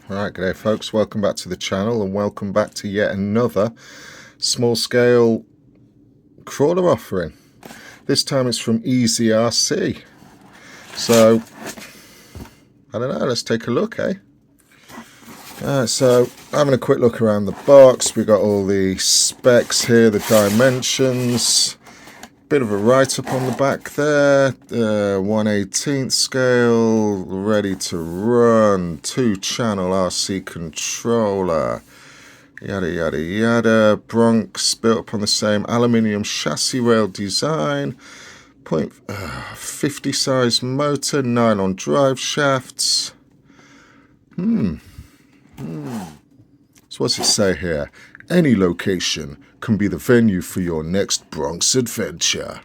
Alright, g'day folks, welcome back to the channel and welcome back to yet another small scale crawler offering. This time it's from Eazyrc. So, I don't know, let's take a look, eh? Alright, so having a quick look around the box, we got all the specs here, the dimensions, bit of a write-up on the back there, 1/18 scale, ready to run, 2-channel RC controller, yada yada yada, Bronx, built upon the same aluminium chassis rail design, 50 size motor, nylon drive shafts. So what's it say here? Any location can be the venue for your next Bronx adventure.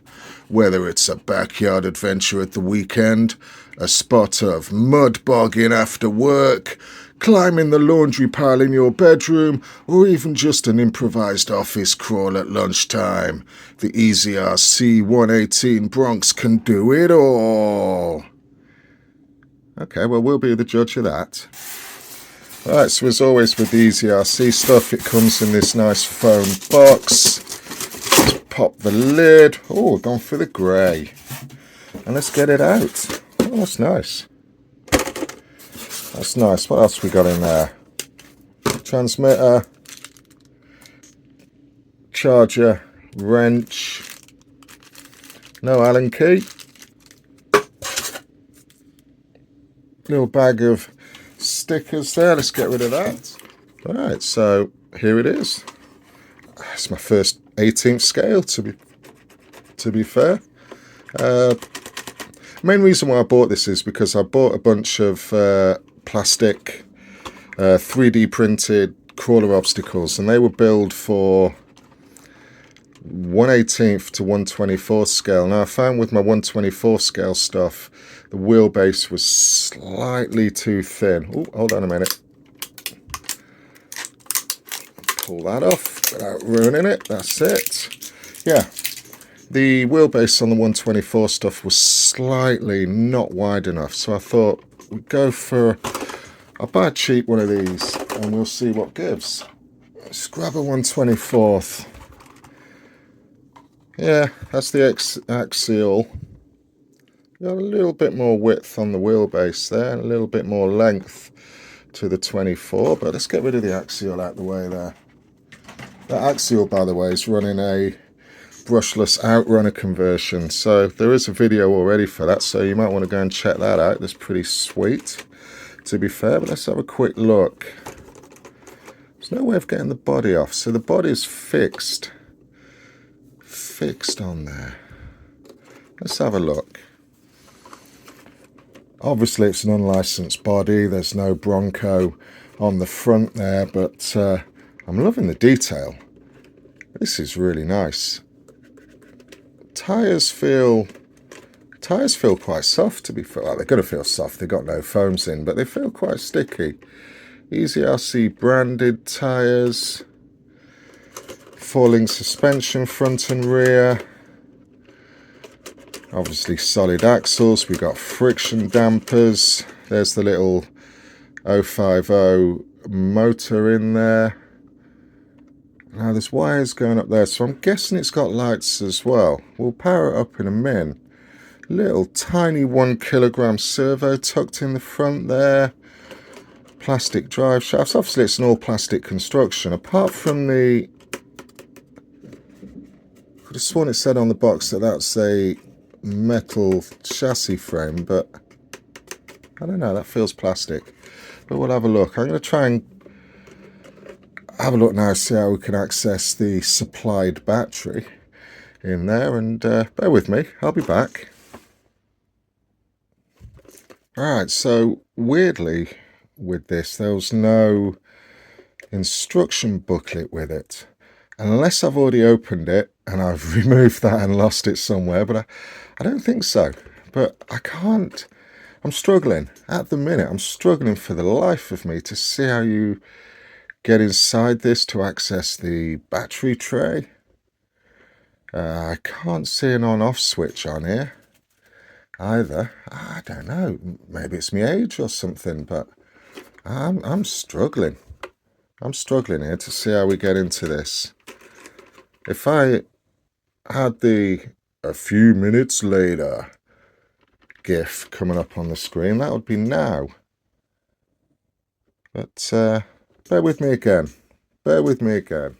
Whether it's a backyard adventure at the weekend, a spot of mud bogging after work, climbing the laundry pile in your bedroom, or even just an improvised office crawl at lunchtime, the Eazyrc 118 Bronx can do it all. Okay, well, we'll be the judge of that. Right, so as always with the Eazyrc stuff, it comes in this nice foam box. Let's pop the lid. Oh, we've gone for the grey. And let's get it out. Oh, that's nice. That's nice. What else we got in there? Transmitter, charger, wrench, no Allen key. Little bag of stickers there. Let's get rid of that. Right, so here it is. It's my first 18th scale, to be fair. Main reason why I bought this is because I bought a bunch of plastic 3D printed crawler obstacles, and they were built for 1/18 to 1/24 scale. Now I found with my 1/24 scale stuff, the wheelbase was slightly too thin. Oh, hold on a minute. Pull that off without ruining it. That's it. Yeah, the wheelbase on the 1/24 stuff was slightly not wide enough, so I thought we'd go for, I'll buy a cheap one of these and we'll see what gives. Let's grab a 1/24. Yeah, that's the Axial. Got a little bit more width on the wheelbase there, and a little bit more length to the 24, but let's get rid of the Axial out the way there. That Axial, by the way, is running a Brushless Outrunner conversion, so there is a video already for that, so you might want to go and check that out. That's pretty sweet, to be fair, but let's have a quick look. There's no way of getting the body off, so the body's fixed on there. Let's have a look. Obviously it's an unlicensed body, there's no Bronco on the front there, but I'm loving the detail. This is really nice. Tyres feel quite soft, to be fair. Well, they're going to feel soft, they've got no foams in, but they feel quite sticky. Eazyrc branded tyres. Four-link suspension front and rear. Obviously solid axles. We've got friction dampers. There's the little 050 motor in there. Now there's wires going up there, so I'm guessing it's got lights as well. We'll power it up in a min. Little tiny 1 kilogram servo tucked in the front there. Plastic drive shafts. Obviously it's an all plastic construction, apart from the, I could have sworn it said on the box that that's a metal chassis frame, but I don't know, that feels plastic. But we'll have a look. I'm going to try and have a look now, see how we can access the supplied battery in there, and bear with me, I'll be back. Alright, so weirdly with this, there was no instruction booklet with it. Unless I've already opened it and I've removed that and lost it somewhere, but I don't think so. But I can't, I'm struggling. At the minute, I'm struggling for the life of me to see how you get inside this to access the battery tray. I can't see an on-off switch on here either. I don't know, maybe it's my age or something, but I'm struggling. I'm struggling here to see how we get into this. If I had the "a few minutes later" GIF coming up on the screen, that would be now. But bear with me again. Bear with me again.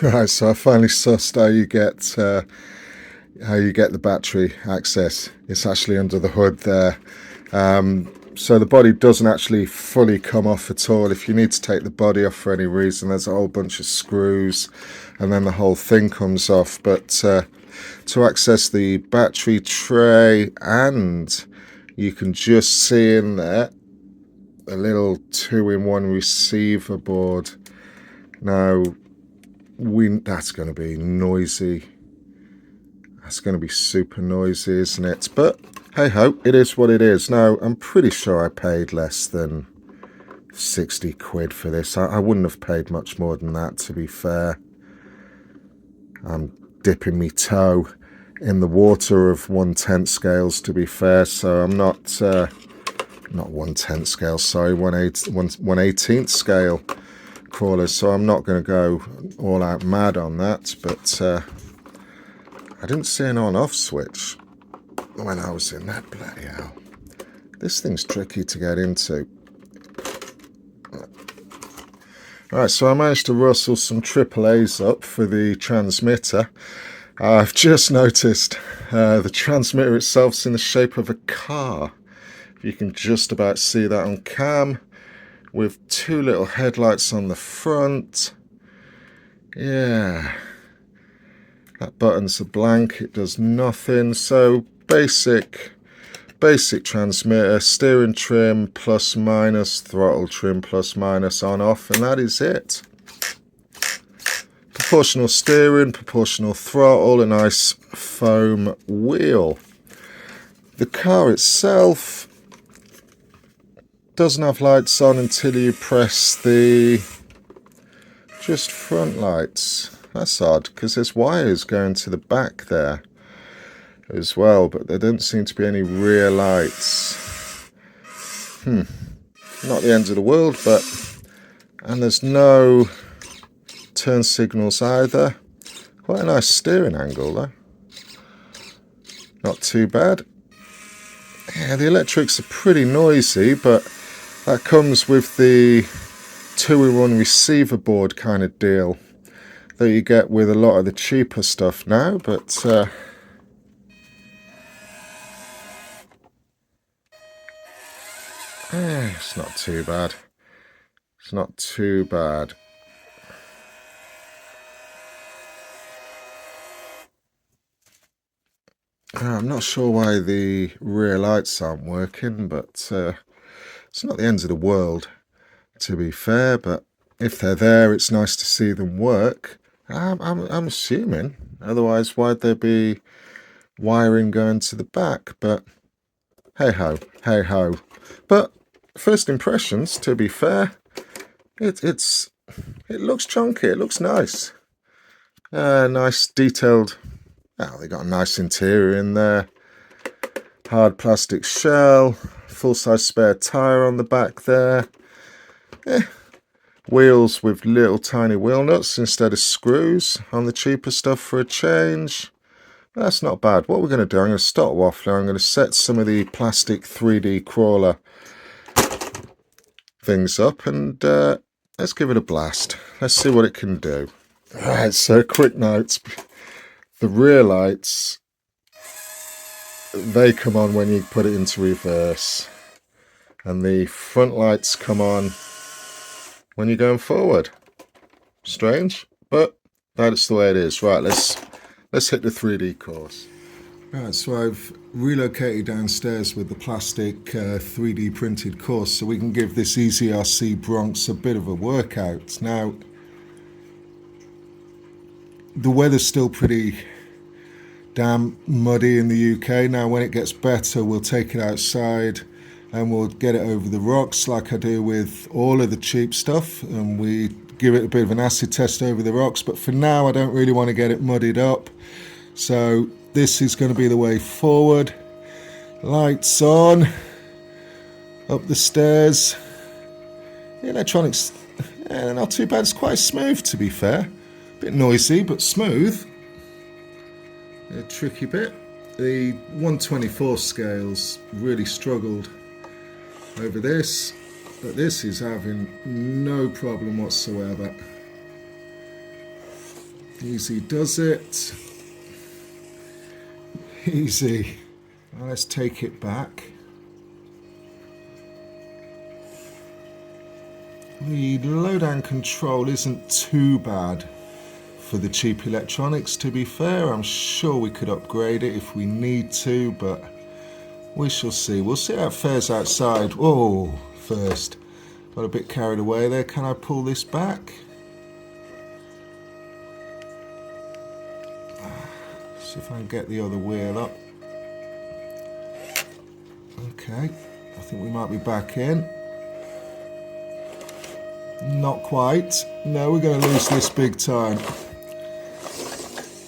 Right, so I finally sussed how you get the battery access. It's actually under the hood there. So the body doesn't actually fully come off at all. If you need to take the body off for any reason, there's a whole bunch of screws and then the whole thing comes off. But to access the battery tray, and you can just see in there a little 2-in-1 receiver board. Now, that's going to be noisy. That's going to be super noisy, isn't it? But hey ho, it is what it is. Now, I'm pretty sure I paid less than 60 quid for this. I wouldn't have paid much more than that, to be fair. I'm dipping me toe in the water of 1/10 scales, to be fair, so I'm not 1/10 scale, sorry, 1/18 scale crawlers, so I'm not going to go all out mad on that. But I didn't see an on-off switch when I was in that. Bloody hell. This thing's tricky to get into. Alright, so I managed to rustle some AAAs up for the transmitter. I've just noticed the transmitter itself's in the shape of a car. You can just about see that on cam, with 2 little headlights on the front. Yeah. That button's a blank, it does nothing. So basic transmitter, steering trim plus minus, throttle trim plus minus, on off, and that is it. Proportional steering, proportional throttle, a nice foam wheel. The car itself doesn't have lights on until you press the just front lights. That's odd, because there's wires going to the back there as well, but there don't seem to be any rear lights. Not the end of the world, but... And there's no turn signals either. Quite a nice steering angle though. Not too bad. Yeah, the electrics are pretty noisy, but that comes with the 2-in-1 receiver board kind of deal that you get with a lot of the cheaper stuff now. But it's not too bad. It's not too bad. I'm not sure why the rear lights aren't working, but it's not the end of the world, to be fair. But if they're there, it's nice to see them work. I'm assuming. Otherwise, why'd there be wiring going to the back? But hey ho, hey ho. But first impressions, to be fair, it looks chunky. It looks nice. Nice detailed. Oh, they got a nice interior in there. Hard plastic shell. Full-size spare tyre on the back there. Wheels with little tiny wheel nuts instead of screws on the cheaper stuff for a change. That's not bad. What we're going to do, I'm going to stop waffling. I'm going to set some of the plastic 3D crawler things up, and let's give it a blast. Let's see what it can do. Right, so quick notes. The rear lights, they come on when you put it into reverse, and the front lights come on when you're going forward. Strange, but that's the way it is. Right, let's hit the 3D course. Right, so I've relocated downstairs with the plastic 3D printed course so we can give this Eazyrc Bronx a bit of a workout. Now, the weather's still pretty damn muddy in the UK. Now, when it gets better, we'll take it outside and we'll get it over the rocks like I do with all of the cheap stuff, and we give it a bit of an acid test over the rocks. But for now, I don't really want to get it muddied up, so this is going to be the way forward. Lights on, up the stairs, The electronics, not too bad. It's quite smooth, to be fair. A bit noisy, but smooth. A tricky bit. The 1/24 scales really struggled over this, but this is having no problem whatsoever. Easy does it. Easy. Now let's take it back. The lowdown control isn't too bad for the cheap electronics, to be fair. I'm sure we could upgrade it if we need to, but we shall see. We'll see how it fares outside. Oh, first. Got a bit carried away there. Can I pull this back? See if I can get the other wheel up. Okay, I think we might be back in. Not quite. No, we're going to lose this big time.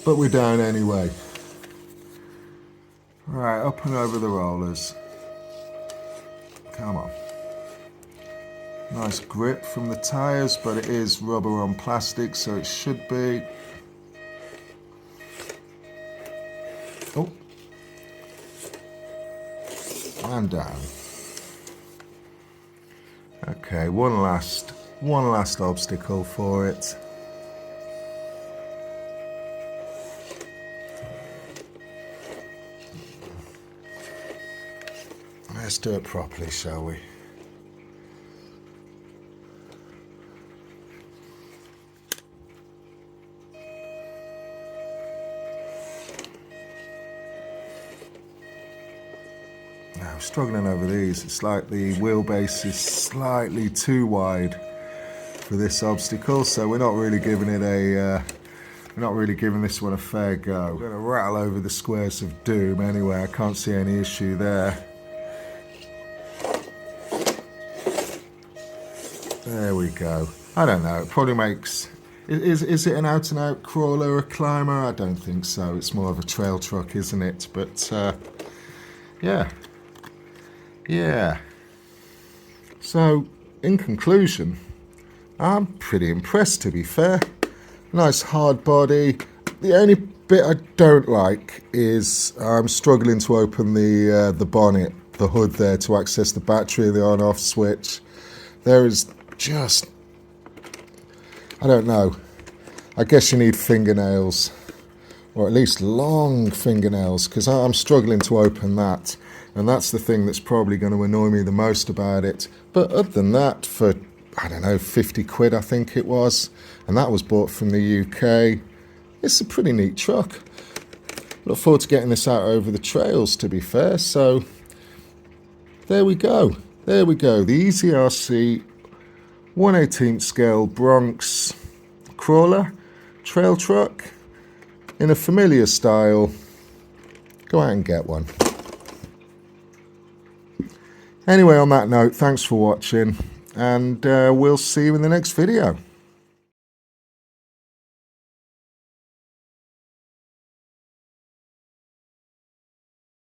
But we're down anyway. Right, up and over the rollers. Come on. Nice grip from the tyres, but it is rubber on plastic, so it should be. Oh. And down. Okay, one last obstacle for it. Let's do it properly, shall we? Now, struggling over these. It's like the wheelbase is slightly too wide for this obstacle, so we're not really giving it a we're not really giving this one a fair go. We're going to rattle over the squares of doom anyway. I can't see any issue there. There we go. I don't know, it probably makes... Is it an out-and-out crawler or climber? I don't think so. It's more of a trail truck, isn't it? But, yeah. Yeah. So, in conclusion, I'm pretty impressed, to be fair. Nice hard body. The only bit I don't like is I'm struggling to open the bonnet, the hood there, to access the battery, the on-off switch. There is just... I don't know. I guess you need fingernails, or at least long fingernails, because I'm struggling to open that. And that's the thing that's probably going to annoy me the most about it. But other than that, for, I don't know, 50 quid I think it was, and that was bought from the UK, it's a pretty neat truck. Look forward to getting this out over the trails, to be fair. So, there we go. There we go. The Eazyrc 1/18 scale Bronx crawler, trail truck, in a familiar style. Go out and get one. Anyway, on that note, thanks for watching, and we'll see you in the next video.